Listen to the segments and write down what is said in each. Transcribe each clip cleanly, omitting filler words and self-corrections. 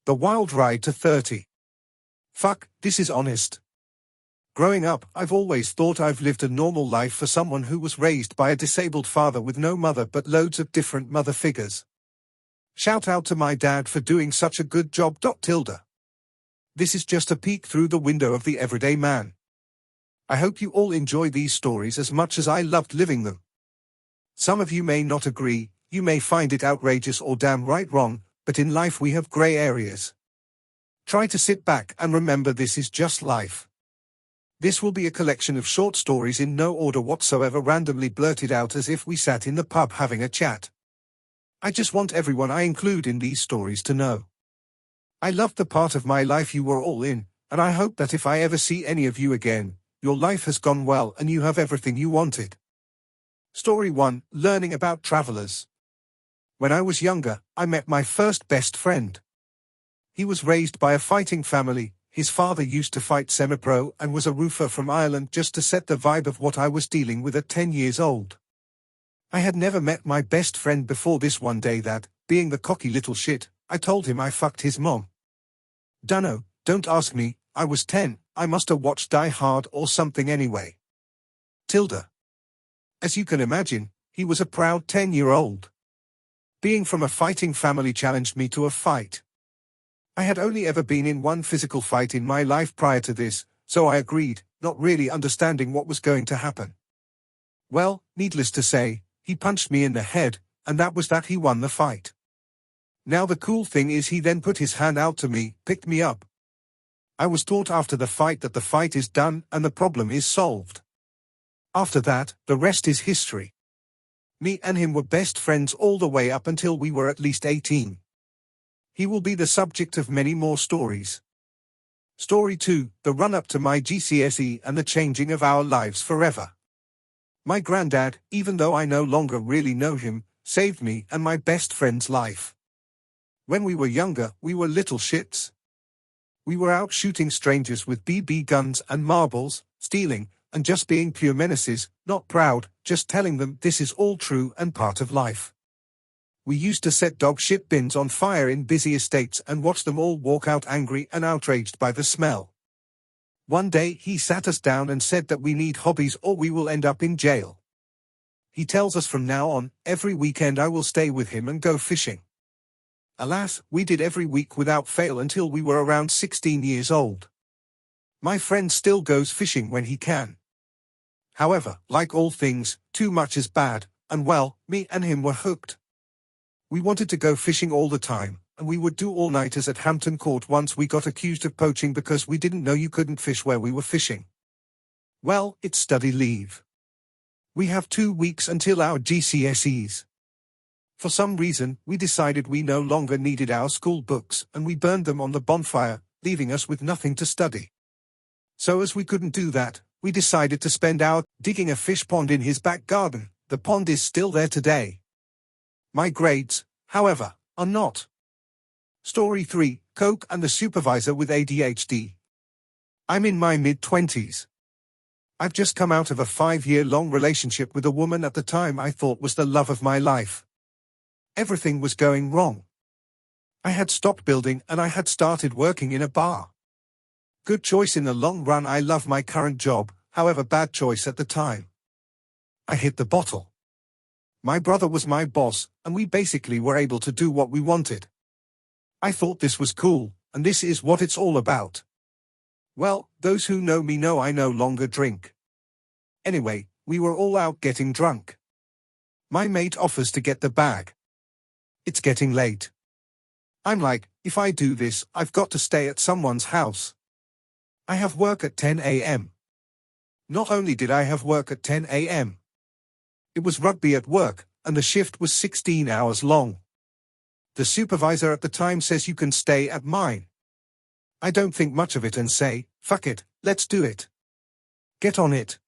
The wild ride to 30. Fuck, this is honest. Growing up, I've always thought I've lived a normal life for someone who was raised by a disabled father with no mother but loads of different mother figures. Shout out to my dad for doing such a good job. This is just a peek through the window of the everyday man. I hope you all enjoy these stories as much as I loved living them. Some of you may not agree, you may find it outrageous or damn right wrong, but in life we have grey areas. Try to sit back and remember this is just life. This will be a collection of short stories in no order whatsoever, randomly blurted out as if we sat in the pub having a chat. I just want everyone I include in these stories to know I loved the part of my life you were all in, and I hope that if I ever see any of you again, your life has gone well and you have everything you wanted. Story 1, Learning about Travelers. When I was younger, I met my first best friend. He was raised by a fighting family. His father used to fight semi-pro and was a roofer from Ireland, just to set the vibe of what I was dealing with at 10 years old. I had never met my best friend before this one day that, being the cocky little shit, I told him I fucked his mom. Dunno, don't ask me, I was 10, I must have watched Die Hard or something anyway. As you can imagine, he was a proud 10-year-old. Being from a fighting family challenged me to a fight. I had only ever been in one physical fight in my life prior to this, so I agreed, not really understanding what was going to happen. Well, needless to say, he punched me in the head, and that was that. He won the fight. Now the cool thing is he then put his hand out to me, picked me up. I was taught after the fight that the fight is done and the problem is solved. After that, the rest is history. Me and him were best friends all the way up until we were at least 18. He will be the subject of many more stories. Story 2, the run-up to my GCSE and the changing of our lives forever. My granddad, even though I no longer really know him, saved me and my best friend's life. When we were younger, we were little shits. We were out shooting strangers with BB guns and marbles, stealing, and just being pure menaces, not proud, just telling them this is all true and part of life. We used to set dog shit bins on fire in busy estates and watch them all walk out angry and outraged by the smell. One day he sat us down and said that we need hobbies or we will end up in jail. He tells us from now on, every weekend I will stay with him and go fishing. Alas, we did every week without fail until we were around 16 years old. My friend still goes fishing when he can. However, like all things, too much is bad, and well, me and him were hooked. We wanted to go fishing all the time, and we would do all-nighters at Hampton Court. Once we got accused of poaching because we didn't know you couldn't fish where we were fishing. Well, it's study leave. We have 2 weeks until our GCSEs. For some reason, we decided we no longer needed our school books, and we burned them on the bonfire, leaving us with nothing to study. So as we couldn't do that, we decided to spend our digging a fish pond in his back garden. The pond is still there today. My grades, however, are not. Story 3, Coke and the supervisor with ADHD. I'm in my mid-20s. I've just come out of a 5-year-long relationship with a woman at the time I thought was the love of my life. Everything was going wrong. I had stopped building and I had started working in a bar. Good choice in the long run. I love my current job, however bad choice at the time. I hit the bottle. My brother was my boss, and we basically were able to do what we wanted. I thought this was cool, and this is what it's all about. Well, those who know me know I no longer drink. Anyway, we were all out getting drunk. My mate offers to get the bag. It's getting late. I'm like, if I do this, I've got to stay at someone's house. I have work at 10 a.m. Not only did I have work at 10 a.m., it was rugby at work, and the shift was 16 hours long. The supervisor at the time says you can stay at mine. I don't think much of it and say, fuck it, let's do it. Get on it.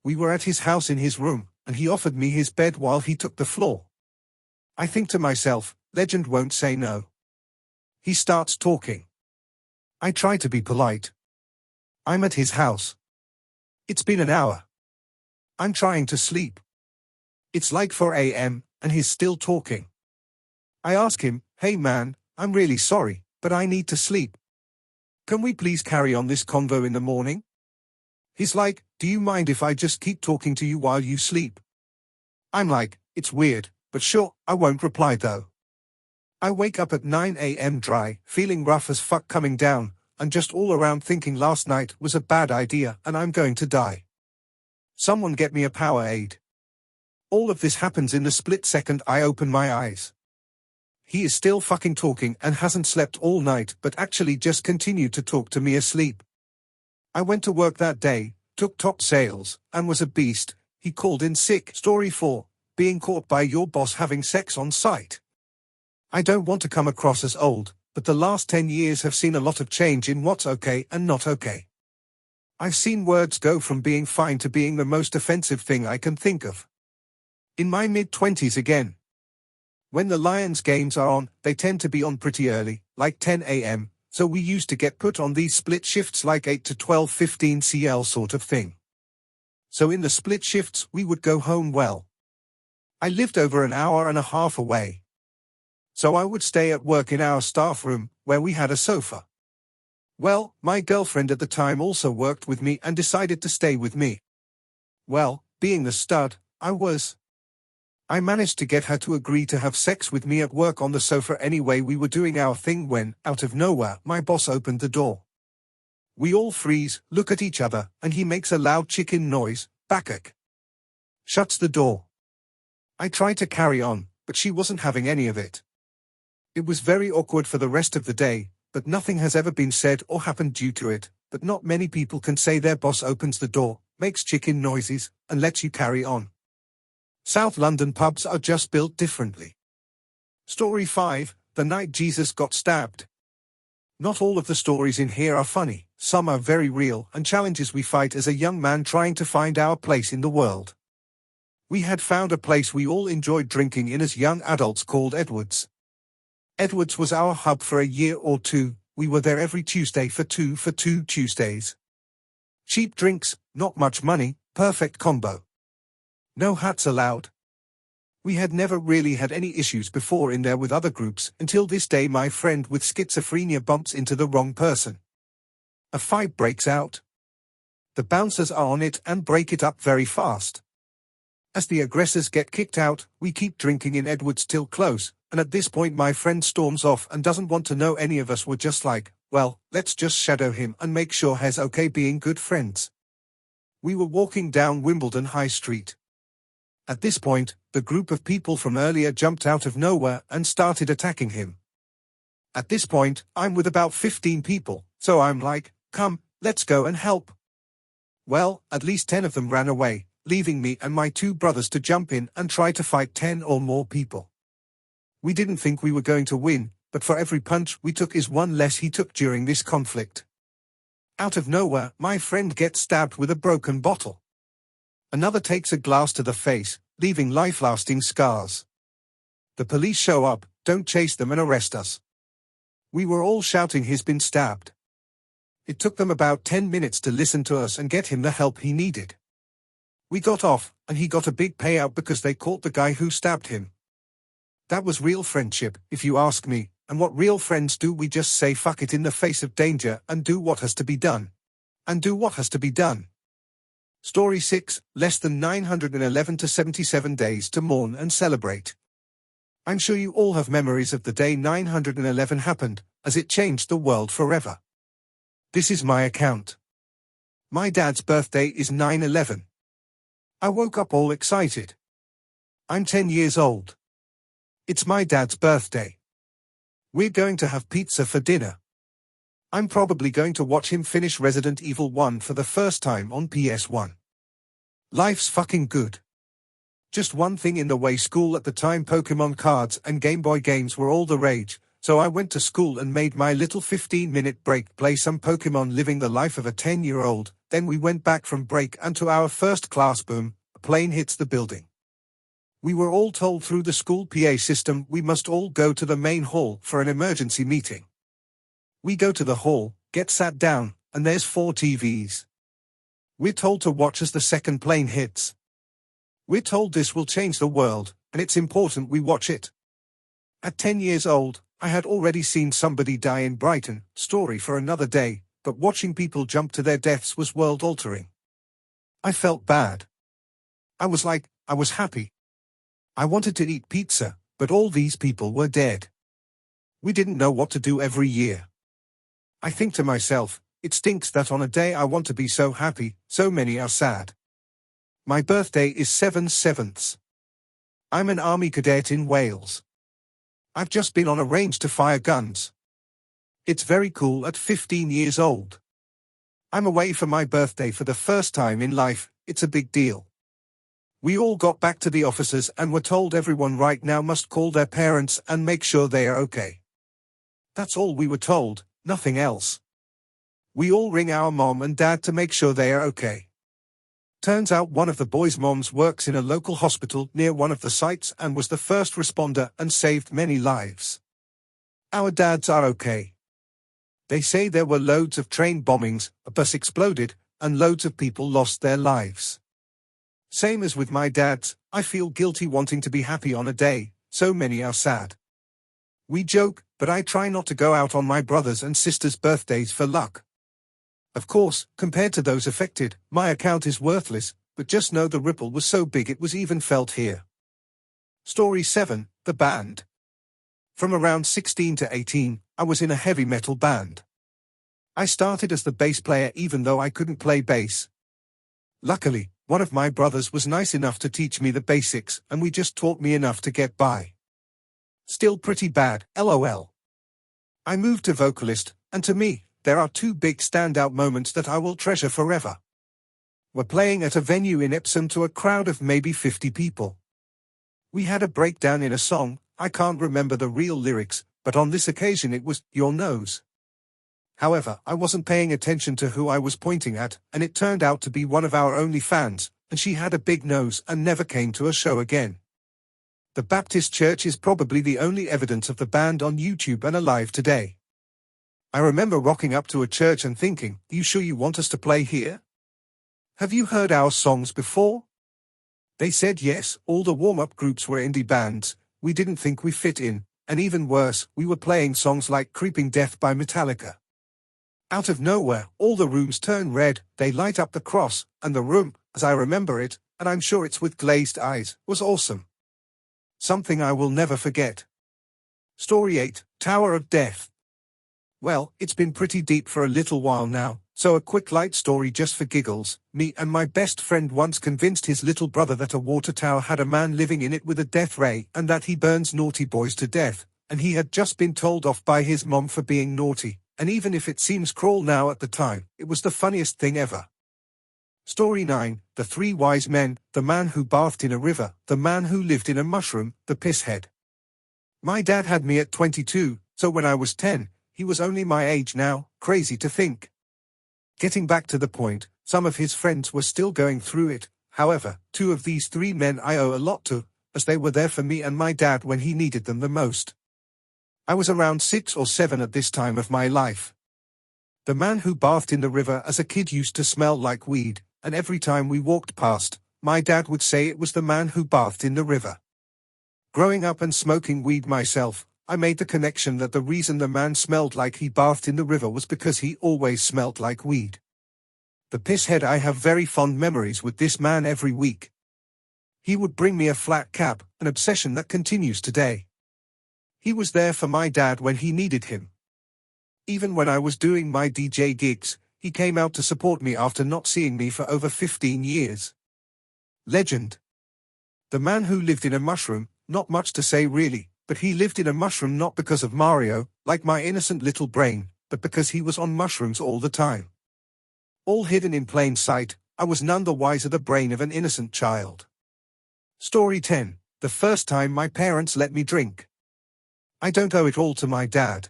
We were at his house in his room, and he offered me his bed while he took the floor. I think to myself, legend won't say no. He starts talking. I try to be polite. I'm at his house. It's been an hour. I'm trying to sleep. It's like 4 a.m., and he's still talking. I ask him, hey man, I'm really sorry, but I need to sleep. Can we please carry on this convo in the morning? He's like, do you mind if I just keep talking to you while you sleep? I'm like, it's weird, but sure, I won't reply though. I wake up at 9 a.m. dry, feeling rough as fuck coming down, and just all around thinking last night was a bad idea and I'm going to die. Someone get me a Powerade. All of this happens in the split second I open my eyes. He is still fucking talking and hasn't slept all night but actually just continued to talk to me asleep. I went to work that day, took top sales, and was a beast. He called in sick. Story 4. Being caught by your boss having sex on site. I don't want to come across as old, but the last 10 years have seen a lot of change in what's okay and not okay. I've seen words go from being fine to being the most offensive thing I can think of. In my mid-20s again. When the Lions games are on, they tend to be on pretty early, like 10 a.m., so we used to get put on these split shifts like 8 to 12:15 CL sort of thing. So in the split shifts we would go home well. I lived over an hour and a half away. So I would stay at work in our staff room, where we had a sofa. Well, my girlfriend at the time also worked with me and decided to stay with me. Well, being the stud I managed to get her to agree to have sex with me at work on the sofa anyway. We were doing our thing when, out of nowhere, my boss opened the door. We all freeze, look at each other, and he makes a loud chicken noise, "Bakak." Shuts the door. I tried to carry on, but she wasn't having any of it. It was very awkward for the rest of the day, but nothing has ever been said or happened due to it. But not many people can say their boss opens the door, makes chicken noises, and lets you carry on. South London pubs are just built differently. Story 5. The night Jesus got stabbed. Not all of the stories in here are funny, some are very real and challenges we fight as a young man trying to find our place in the world. We had found a place we all enjoyed drinking in as young adults called Edwards. Edwards was our hub for a year or two. We were there every Tuesday for two Tuesdays. Cheap drinks, not much money, perfect combo. No hats allowed. We had never really had any issues before in there with other groups until this day my friend with schizophrenia bumps into the wrong person. A fight breaks out. The bouncers are on it and break it up very fast. As the aggressors get kicked out, we keep drinking in Edwards till close, and at this point my friend storms off and doesn't want to know any of us. We're just like, well, let's just shadow him and make sure he's okay being good friends. We were walking down Wimbledon High Street. At this point, the group of people from earlier jumped out of nowhere and started attacking him. At this point, I'm with about 15 people, so I'm like, come, let's go and help. Well, at least 10 of them ran away, leaving me and my 2 brothers to jump in and try to fight 10 or more people. We didn't think we were going to win, but for every punch we took is one less he took during this conflict. Out of nowhere, my friend gets stabbed with a broken bottle. Another takes a glass to the face, leaving life-lasting scars. The police show up, don't chase them and arrest us. We were all shouting he's been stabbed. It took them about 10 minutes to listen to us and get him the help he needed. We got off, and he got a big payout because they caught the guy who stabbed him. That was real friendship, if you ask me, and what real friends do, we just say fuck it in the face of danger and do what has to be done. And do what has to be done. Story 6, less than 911 to 77 days to mourn and celebrate. I'm sure you all have memories of the day 911 happened, as it changed the world forever. This is my account. My dad's birthday is 9/11. I woke up all excited. I'm 10 years old. It's my dad's birthday. We're going to have pizza for dinner. I'm probably going to watch him finish Resident Evil 1 for the first time on PS1. Life's fucking good. Just one thing in the way: school at the time, Pokemon cards and Game Boy games were all the rage, so I went to school and made my little 15-minute break play some Pokemon, living the life of a 10-year-old. Then we went back from break and to our first class. Boom, a plane hits the building. We were all told through the school PA system we must all go to the main hall for an emergency meeting. We go to the hall, get sat down, and there's 4 TVs. We're told to watch as the second plane hits. We're told this will change the world, and it's important we watch it. At 10 years old, I had already seen somebody die in Brighton, story for another day, but watching people jump to their deaths was world-altering. I felt bad. I was happy. I wanted to eat pizza, but all these people were dead. We didn't know what to do every year. I think to myself, it stinks that on a day I want to be so happy, so many are sad. My birthday is 7/7. I'm an army cadet in Wales. I've just been on a range to fire guns. It's very cool at 15 years old. I'm away for my birthday for the first time in life, it's a big deal. We all got back to the officers and were told everyone right now must call their parents and make sure they are okay. That's all we were told, nothing else. We all ring our mom and dad to make sure they are okay. Turns out one of the boys' moms works in a local hospital near one of the sites and was the first responder and saved many lives. Our dads are okay. They say there were loads of train bombings, a bus exploded, and loads of people lost their lives. Same as with my dad's, I feel guilty wanting to be happy on a day, so many are sad. We joke, but I try not to go out on my brothers' and sisters' birthdays for luck. Of course, compared to those affected, my account is worthless, but just know the ripple was so big it was even felt here. Story 7, The Band. From around 16 to 18, I was in a heavy metal band. I started as the bass player even though I couldn't play bass. Luckily, one of my brothers was nice enough to teach me the basics, and we just taught me enough to get by. Still pretty bad, lol. I moved to vocalist, and to me, there are two big standout moments that I will treasure forever. We're playing at a venue in Epsom to a crowd of maybe 50 people. We had a breakdown in a song, I can't remember the real lyrics, but on this occasion it was, Your Nose. However, I wasn't paying attention to who I was pointing at, and it turned out to be one of our only fans, and she had a big nose and never came to a show again. The Baptist Church is probably the only evidence of the band on YouTube and alive today. I remember rocking up to a church and thinking, you sure you want us to play here? Have you heard our songs before? They said yes, all the warm-up groups were indie bands, we didn't think we fit in, and even worse, we were playing songs like Creeping Death by Metallica. Out of nowhere, all the rooms turn red, they light up the cross, and the room, as I remember it, and I'm sure it's with glazed eyes, was awesome. Something I will never forget. Story 8, Tower of Death. Well, it's been pretty deep for a little while now, so a quick light story just for giggles. Me and my best friend once convinced his little brother that a water tower had a man living in it with a death ray and that he burns naughty boys to death, and he had just been told off by his mom for being naughty, and even if it seems cruel now at the time, it was the funniest thing ever. Story 9, The Three Wise Men, the man who bathed in a river, the man who lived in a mushroom, the pisshead. My dad had me at 22, so when I was 10, he was only my age now, crazy to think. Getting back to the point, some of his friends were still going through it, however, two of these three men I owe a lot to, as they were there for me and my dad when he needed them the most. I was around 6 or 7 at this time of my life. The man who bathed in the river as a kid used to smell like weed, and every time we walked past, my dad would say it was the man who bathed in the river. Growing up and smoking weed myself, I made the connection that the reason the man smelled like he bathed in the river was because he always smelled like weed. The pisshead. I have very fond memories with this man every week. He would bring me a flat cap, an obsession that continues today. He was there for my dad when he needed him. Even when I was doing my DJ gigs, he came out to support me after not seeing me for over 15 years. Legend. The man who lived in a mushroom, not much to say really. But he lived in a mushroom not because of Mario, like my innocent little brain, but because he was on mushrooms all the time. All hidden in plain sight, I was none the wiser the brain of an innocent child. Story 10, The first time my parents let me drink. I don't owe it all to my dad.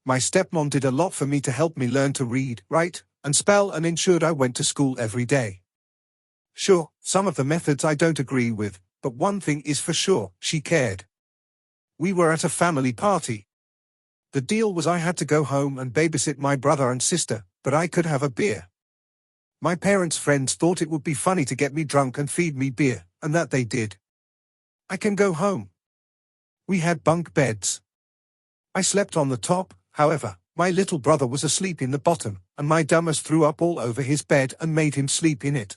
My stepmom did a lot for me to help me learn to read, write, and spell and ensured I went to school every day. Sure, some of the methods I don't agree with, but one thing is for sure, she cared. We were at a family party. The deal was I had to go home and babysit my brother and sister, but I could have a beer. My parents' friends thought it would be funny to get me drunk and feed me beer, and that they did. I can go home. We had bunk beds. I slept on the top, however, my little brother was asleep in the bottom, and my dumbass threw up all over his bed and made him sleep in it.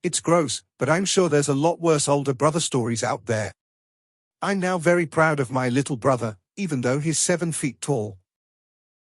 It's gross, but I'm sure there's a lot worse older brother stories out there. I'm now very proud of my little brother, even though he's 7 feet tall.